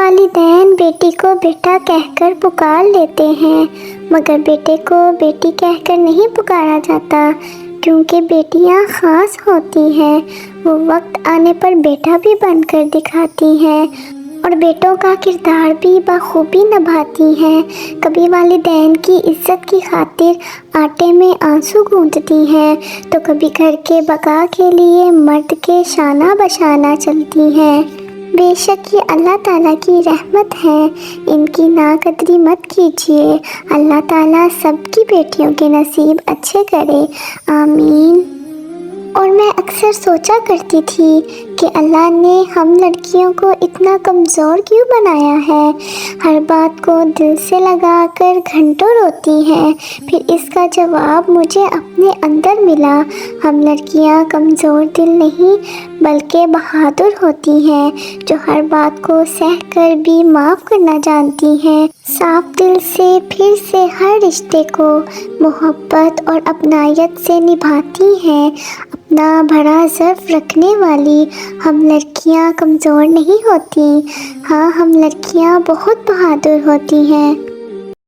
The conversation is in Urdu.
والدین بیٹی کو بیٹا کہہ کر پکار لیتے ہیں، مگر بیٹے کو بیٹی کہہ کر نہیں پکارا جاتا، کیونکہ بیٹیاں خاص ہوتی ہیں، وہ وقت آنے پر بیٹا بھی بن کر دکھاتی ہیں اور بیٹوں کا کردار بھی بخوبی نبھاتی ہیں۔ کبھی والدین کی عزت کی خاطر آٹے میں آنسو گونجتی ہیں، تو کبھی گھر کے بقا کے لیے مرد کے شانہ بشانہ چلتی ہیں۔ بے شک یہ اللہ تعالیٰ کی رحمت ہے، ان کی ناقدری مت کیجیے۔ اللہ تعالیٰ سب کی بیٹیوں کے نصیب اچھے کرے، آمین۔ اور میں اکثر سوچا کرتی تھی کہ اللہ نے ہم لڑکیوں کو اتنا کمزور کیوں بنایا ہے؟ ہر بات کو دل سے لگا کر گھنٹوں روتی ہیں۔ پھر اس کا جواب مجھے اپنے اندر ملا۔ ہم لڑکیاں کمزور دل نہیں بلکہ بہادر ہوتی ہیں، جو ہر بات کو سہ کر بھی معاف کرنا جانتی ہیں، صاف دل سے پھر سے ہر رشتے کو محبت اور اپنائیت سے نبھاتی ہیں۔ اپنا بڑا ظرف رکھنے والی ہم لڑکیاں کمزور نہیں ہوتی، ہاں ہم لڑکیاں بہت بہادر ہوتی ہیں۔